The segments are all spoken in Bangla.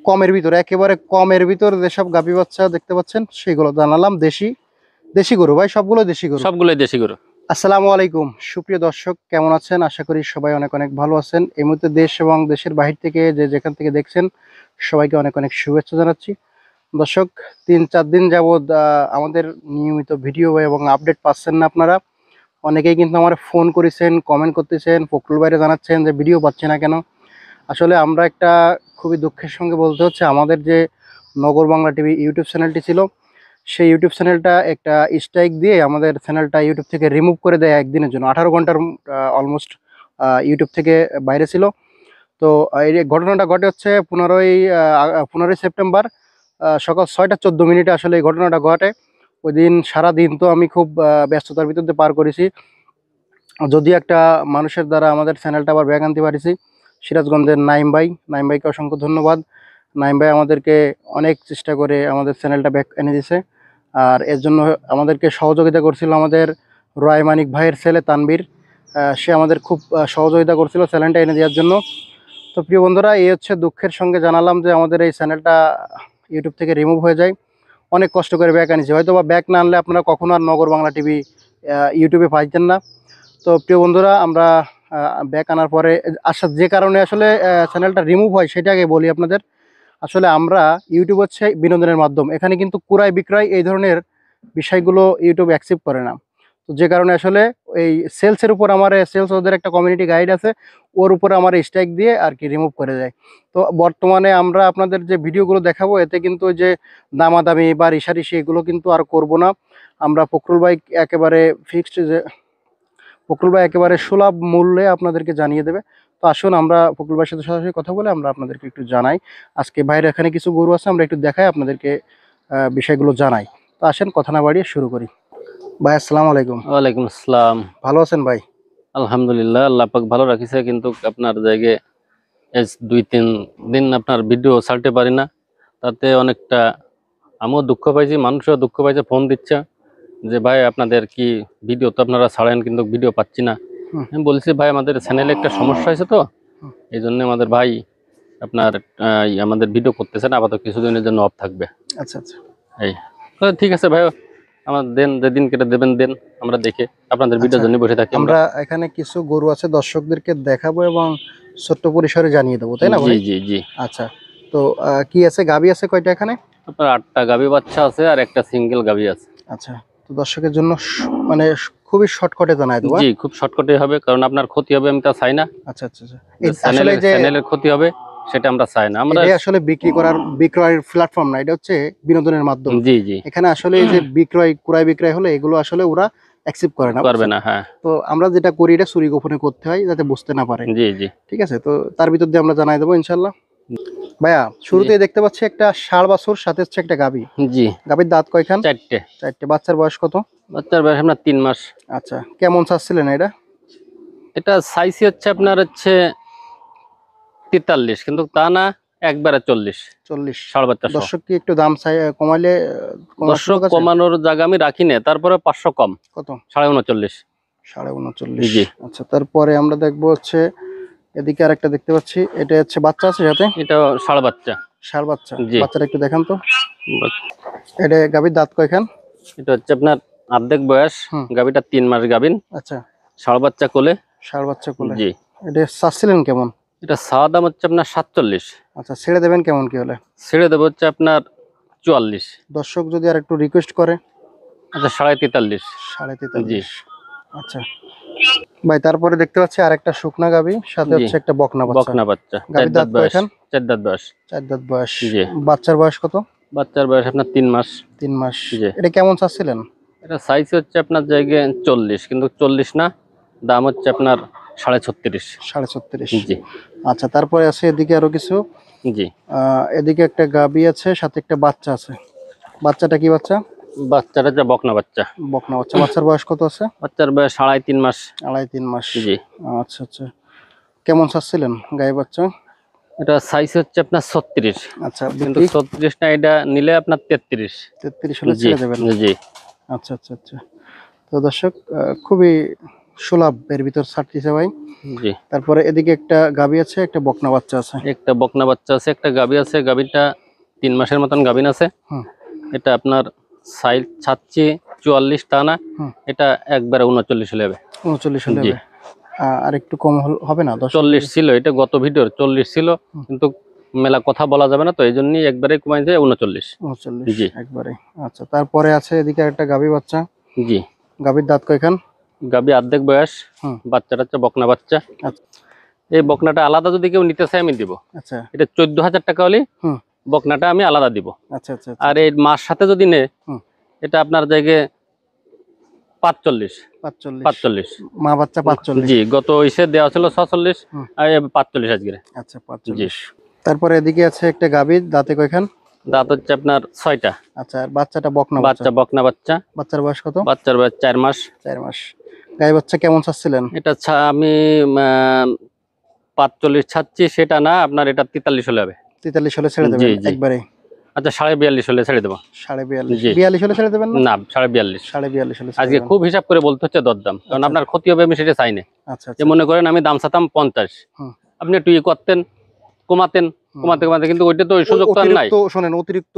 কমের ভিতরে, একেবারে কমের ভিতর যেসব গাভী বাচ্চা দেখতে পাচ্ছেন সেগুলো জানালাম। দেশি দেশি গরু ভাই, সবগুলো দেশি গরু। সবগুলোই দেশি গরু। আসসালামু আলাইকুম সুপ্রিয় দর্শক, কেমন আছেন? আশা করি সবাই অনেক অনেক ভালো আছেন। এই মুহূর্তে দেশ এবং দেশের বাহির থেকে যে যেখান থেকে দেখছেন সবাইকে অনেক অনেক শুভেচ্ছা জানাচ্ছি। দর্শক, 3-4 দিন যাবৎ আমাদের নিয়মিত ভিডিও এবং আপডেট পাচ্ছেন না আপনারা। অনেকেই কিন্তু আমার ফোন করেছেন, কমেন্ট করতেছেন, ফখরুল ভাইরে জানাচ্ছেন যে ভিডিও পাচ্ছে না কেন। আসলে আমরা একটা খুবই দুঃখের সঙ্গে বলতে হচ্ছে, আমাদের যে নগর বাংলা টিভি ইউটিউব চ্যানেলটি ছিল, সেই ইউটিউব চ্যানেলটা একটা স্ট্রাইক দিয়ে আমাদের চ্যানেলটা ইউটিউব থেকে রিমুভ করে দেয় একদিনের জন্য। 18 ঘন্টার অলমোস্ট ইউটিউব থেকে বাইরে ছিল। তো এই ঘটনাটা ঘটে হচ্ছে 15ই সেপ্টেম্বর সকাল 6টা 14 মিনিটে আসলে এই ঘটনাটা ঘটে। ওই দিন সারাদিন তো আমি খুব ব্যস্ততার ভিতর দিয়ে পার করেছি, যদি একটা মানুষের দ্বারা আমাদের চ্যানেলটা আবার ব্যাক আনতে পারিছি। সিরাজগঞ্জের নাইম ভাইকে অসংখ্য ধন্যবাদ। নাইম ভাই আমাদেরকে অনেক চেষ্টা করে আমাদের চ্যানেলটা ব্যাক এনে দিয়েছে। আর এর জন্য আমাদেরকে সহযোগিতা করছিল আমাদের রয় মানিক ভাইয়ের ছেলে তানবীর। সে আমাদের খুব সহযোগিতা করছিল চ্যানেলটা এনে দেওয়ার জন্য। তো প্রিয় বন্ধুরা, এই হচ্ছে দুঃখের সঙ্গে জানালাম যে আমাদের এই চ্যানেলটা ইউটিউব থেকে রিমুভ হয়ে যায়। অনেক কষ্ট করে ব্যাক আনিছি, হয়তো বা ব্যাক না আনলে আপনারা কখনো আর নগর বাংলা টিভি ইউটিউবে পাইতেন না। তো প্রিয় বন্ধুরা, আমরা ব্যাক আনার পরে যে কারণে আসলে চ্যানেলটা রিমুভ হয় সেটা আগে বলি আপনাদের। আসলে আমরা ইউটিউব হচ্ছে বিনোদনের মাধ্যম, এখানে কিন্তু ক্রয় বিক্রয় এই ধরনের বিষয়গুলো ইউটিউব অ্যাকসেপ্ট করে না। তো যে কারণে আসলে এই সেলসের উপর আমার সেলস ওদের একটা কমিউনিটি গাইড আছে, ওর উপরে আমার স্ট্রাইক দিয়ে আর কি রিমুভ করে দেয়। তো বর্তমানে আমরা আপনাদের যে ভিডিওগুলো দেখাবো এতে কিন্তু যে দামাদামি বা রিসারিসি এগুলো কিন্তু আর করব না। আমরা ফখরুল ভাই একেবারে সুলভ মূল্যে আপনাদেরকে জানিয়ে দেবে। তো আসুন আমরা ফখরুল ভাইয়ের সাথে সরাসরি কথা বলে আমরা আপনাদেরকে একটু জানাই। আজকে বাইরে এখানে কিছু গরু আছে, আমরা একটু দেখাই আপনাদেরকে, বিষয়গুলো জানাই। তো আসেন কথা না বাড়িয়ে শুরু করি। ভাই আসসালামু আলাইকুম। ওয়ালাইকুম আসসালাম। ভালো আছেন ভাই? আলহামদুলিল্লাহ, আল্লাহ পাক ভালো রাখিছে, কিন্তু আপনার জায়গায় 2-3 দিন আপনার ভিডিও ছাড়তে পারি না, তাতে অনেকটা আমিও দুঃখ পাইছি, মানুষও দুঃখ পাইছে, ফোন দিচ্ছে যে ভাই আপনাদের কি ভিডিও তো আপনারা ছাড়েন কিন্তু ভিডিও পাচ্ছি না। আমি বলছি ভাই আমাদের চ্যানেলে একটা সমস্যা হয়েছে, তো এই জন্য আমাদের ভাই আপনার আমাদের ভিডিও করতেছে না, আপাতত কিছুদিনের জন্য অফ থাকবে। আচ্ছা আচ্ছা, এই তো ঠিক আছে ভাই, আমার দেন, যেদিন কেটে দেবেন দেন, আমরা দেখে আপনাদের ভিডিওর জন্য বসে থাকি। আমরা এখানে কিছু গরু আছে দর্শকদেরকে দেখাবো এবং ছোট্ট পরিসরে জানিয়ে দেবো, তাই না ভাই? জি জি জি। আচ্ছা, তো কি আছে, গাভী আছে কয়টা এখানে? আপনার 8টা গাভী বাচ্চা আছে আর একটা সিঙ্গেল গাভী আছে। আচ্ছা, তো দর্শকের জন্য মানে খুবই শর্টকাটে জানাই দেবো। জি, খুব শর্টকাটে হবে, কারণ আপনার ক্ষতি হবে আমি তা চাই না। আচ্ছা আচ্ছা আচ্ছা, আসলে যে চ্যানেলের ক্ষতি হবে সেটা আমরা চাই না। আমরা আসলে বিক্রয়ের প্ল্যাটফর্ম না, এটা হচ্ছে বিনোদনের মাধ্যম। জি জি, এখানে আসলে এই যে ক্রয় বিক্রয় হলে এগুলো আসলে ওরা অ্যাকসেপ্ট করে না, করবে না। হ্যাঁ, তো আমরা যেটা করি এটা চুরি গোপনে করতে হয় যাতে বুঝতে না পারে। জি জি, ঠিক আছে, তো তার ভিতর দিয়ে আমরা জানাই দেবো ইনশাল্লাহ। ভাইয়া, শুরুতেই দেখতে পাচ্ছি একটা ষাঁড় বাছুর, সাথে হচ্ছে একটা গাভী। জি, গাভীর দাঁত কয়খান? 4টে। 4টে। বাচ্চার বয়স কত? বাচ্চার বয়স আপনার 3 মাস। আচ্ছা, কেমন চাচ্ছিলেন এটা? এটা সাইজ হচ্ছে আপনার 43, কিন্তু তা না, একবারে 40। 40 ষাঁড় বাচ্চা সহ। দর্শক কি একটু দাম কমাইলে দর্শক কমানোর জায়গা আমি রাখি না, তারপরে 500 কম। কত? 39.5। 39.5। জি। আচ্ছা, তারপরে আমরা দেখবো হচ্ছে এদিকে আরেকটা দেখতে পাচ্ছি, এটা হচ্ছে বাচ্চা আছে সাথে? এটা ষাঁড় বাচ্চা। ষাঁড় বাচ্চা। জি। বাচ্চাটা একটু দেখান তো। এটা গাভীর দাঁত কয়খান? এটা হচ্ছে আপনার অর্ধেক বয়স, গাভীটা 3 মাস গাভীন। আচ্ছা, ষাঁড় বাচ্চা কোলে। ষাঁড় বাচ্চা কোলে। জি। এটা চাচ্ছিলেন কেমন? এটা চাওয়া দাম হচ্ছে আপনার 47। আচ্ছা, ছেড়ে দেবেন কেমন কি হলে? ছেড়ে দেবো হচ্ছে আপনার 44। দর্শক যদি আর একটু রিকোয়েস্ট করে? আচ্ছা, 43.5। 43.5। জি। আচ্ছা ভাই, তারপরে দেখতে পাচ্ছি আরেকটা শুকনা গাভী, সাথে হচ্ছে একটা বকনা বাচ্চা। গাভীর দাঁত কয়খান? 4 দাঁত বয়স। 4 দাঁত বয়স। জি। বাচ্চার বয়স কত? বাচ্চার বয়স আপনার 3 মাস। 3 মাস। জি। এটা কেমন চাচ্ছিলেন? এটা সাইজ হচ্ছে আপনার জায়গায় 40, কিন্তু 40 না, দাম হচ্ছে আপনার 36.5। 36.5। জি। আচ্ছা, তারপরে আছে এদিকে আরো কিছু। জি। এদিকে একটা গাভী আছে, সাথে একটা বাচ্চা আছে। বাচ্চাটা কি বাচ্চা? বাচ্চাটা যা বকনা বাচ্চা। বকনা বাচ্চা। বাচ্চার বয়স কত আছে? বাচ্চার বয়স 3.5 মাস। 2.5-3 মাস। জি। আচ্ছা আচ্ছা, কেমন চাচ্ছিলেন গাই বাচ্চা? এটা সাইজ হচ্ছে আপনার 36। আচ্ছা, কিন্তু 36 না, এটা নিলে আপনার 33। 33 হলে ছেড়ে দেবেন? জি। আচ্ছা আচ্ছা আচ্ছা, তো দর্শক খুবই সুলভ এর ভিতর ছাড়তেছে ভাই। জি, তারপরে এদিকে একটা গাভী আছে, একটা বকনা বাচ্চা আছে। একটা বকনা বাচ্চা আছে, একটা গাভী আছে। গাভীটা 3 মাসের মতন গাভীন আছে। হুম এটা আপনার সাইজ ছাচ্ছি 44 টানা। হুম। এটা একবারে 39 হলে হবে। 39 হলে জি। হবে। আর একটু কম হবে না? 10 40 ছিল, এটা গত ভিডিওর 40 ছিল, কিন্তু মেলা কথা বলা যাবে না, তো এই জন্যই একবারে কমাই যায় 39। 39 জি একবারে। আচ্ছা, তারপরে আছে এদিকে একটা গাভী বাচ্চা। জি। গাভীর দাঁত কয়খান? গাভী অর্ধেক বয়স, হুম। বাচ্চাটা হচ্ছে বকনা বাচ্চা। আচ্ছা এই বকনাটা আলাদা যদি কেউ নিতে চায় আমি দিব। আচ্ছা। এটা 14,000 টাকা হলে হুম। বকনাটা আমি আলাদা দিব। আচ্ছা আচ্ছা। আর এই মার সাথে যদি নে, হুম। এটা আপনার জায়গায় 45। 45 মা বাচ্চা 45। জি, গত ইসে দেওয়া ছিল 46, হুম। আর 45 আজকে। আচ্ছা 45। তারপরে এদিকে আছে একটা গাভী, দাঁতে কয়খান? দাঁত হচ্ছে আপনার 6টা। আচ্ছা, আর বাচ্চাটা বকনা বাচ্চা? বাচ্চা বকনা বাচ্চা। বাচ্চার বয়স কত? বাচ্চার বয়স 4 মাস। 4 মাস। গাই বাচ্চা কেমন চাচ্ছিলেন? এটা আমি 45 ছাড়ছি, সেটা না আপনার, এটা 43 হলে হবে। 43 হলে ছেড়ে জি দেবেন জি। একবারে? আচ্ছা 42.5 হলে ছেড়ে দেবো। 42.5? জি। 42 হলে ছেড়ে দেবেন না? না 42.5। 42 হলে ছেড়ে আজকে দেবেন। খুব হিসাব করে বলতে হচ্ছে দরদাম, কারণ আচ্ছা, আপনার ক্ষতি হবে, আমি সেটা চাই না। আচ্ছা যে আচ্ছা। মনে করেন আমি দাম চাতাম 50, হুম। আপনি একটু করতেন, কমাতেন, কমাতে, কিন্তু ওইটা তো ওই সুযোগ তো আর নাই। অতিরিক্ত শোনেন, অতিরিক্ত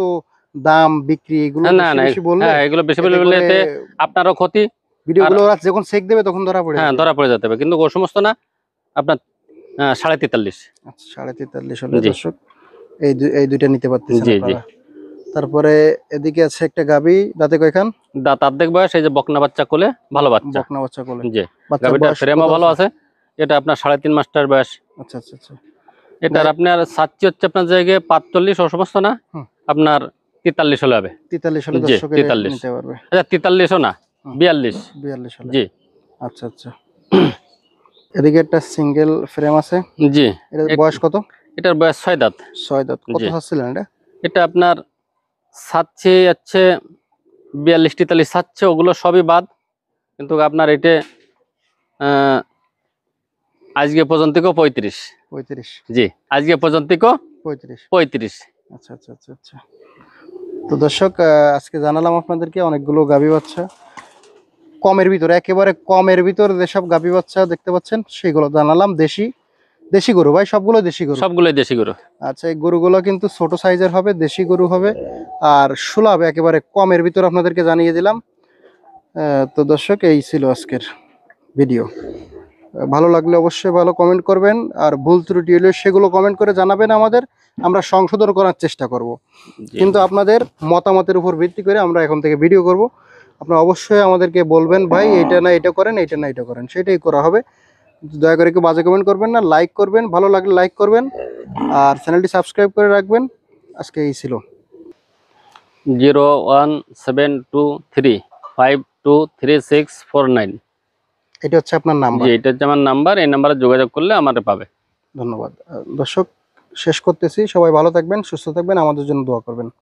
দাম বিক্রি এগুলো না বেশি না, বেশি বললে, হ্যাঁ এগুলো বেশি বলে এতে এতে আপনারও ক্ষতি। ভিডিওগুলো যখন চেক দেবে তখন ধরা পড়ে হ্যাঁ যাবে। ধরা পড়ে যেতে হবে, কিন্তু ও সমস্ত না, আপনার 43.5। আচ্ছা 43.5 হলে জি। দর্শক এই দুইটা নিতে পারতেছেন জি জি। আপনারা। তারপরে এদিকে আছে একটা গাভী, দাঁতে কয়খান? দাঁত অর্ধেক বয়স, এই যে বকনা বাচ্চা কোলে, ভালো বাচ্চা। বকনা বাচ্চা কোলে। জি। বাচ্চার গাভীটা বয়স ফ্রেমও কত ভালো আছে। এটা আপনার 3.5 মাসটার বয়স। আচ্ছা আচ্ছা আচ্ছা। এটার আপনার সাচ্চি হচ্ছে আপনার জায়গায় 45, ও সমস্ত না, হুম। আপনার 43 হলে হবে। 43 হলে জি, দর্শকের 43। নিতে পারবে। আচ্ছা 43ও না, 42। 42 হলে। জি আচ্ছা আচ্ছা। এদিকে একটা সিঙ্গেল ফ্রেম আছে। জি। এর বয়স কত? এটার বয়স 6 দাঁত। 6 দাঁত। কত জি। চাচ্ছিলেন এটা? এটা আপনার সাচ্চি হচ্ছে 42-43 সাচ্ছে, ওগুলো সবই বাদ, কিন্তু আপনার এটা আজকে পর্যন্ত 35। 35? জি, আজকে পর্যন্ত 35। 35। আচ্ছা আচ্ছা আচ্ছা আচ্ছা। তো দর্শক, আজকে জানালাম আপনাদেরকে অনেকগুলো গাভী বাচ্চা কমের ভিতরে, একেবারে কমের ভিতরে যেসব গাভী বাচ্চা দেখতে পাচ্ছেন সেগুলো জানালাম। দেশি গরু ভাই, সবগুলো দেশি গরু? সবগুলোই দেশি গরু। আচ্ছা, এই গরুগুলো কিন্তু ছোট সাইজের হবে, দেশি গরু হবে, আর সুলভ একেবারে কমের ভিতরে আপনাদেরকে জানিয়ে দিলাম। তো দর্শক, এই ছিল আজকের ভিডিও। ভালো লাগলে অবশ্যই ভালো কমেন্ট করবেন, আর ভুল ত্রুটি হলে সেগুলো কমেন্ট করে জানাবেন আমাদের, আমরা সংশোধন করার চেষ্টা করব। জি। কিন্তু আপনাদের মতামতের উপর ভিত্তি করে আমরা এখন থেকে ভিডিও করব। আপনারা অবশ্যই আমাদেরকে বলবেন, ভাই এইটা না এটা করেন, এইটা না এটা করেন, সেটাই করা হবে। দয়া করে কেউ বাজে কমেন্ট করবেন না, লাইক করবেন, ভালো লাগলে লাইক করবেন, আর চ্যানেলটি সাবস্ক্রাইব করে রাখবেন। আজকে এই ছিল। 01723523649। এটা হচ্ছে আপনার নাম্বার? জি, এটা হচ্ছে আমার নাম্বার। এই নাম্বারে যোগাযোগ করলে আমারে পাবে। ধন্যবাদ। দর্শক, শেষ করতেছি। সবাই ভালো থাকবেন, সুস্থ থাকবেন, আমাদের জন্য দোয়া করবেন।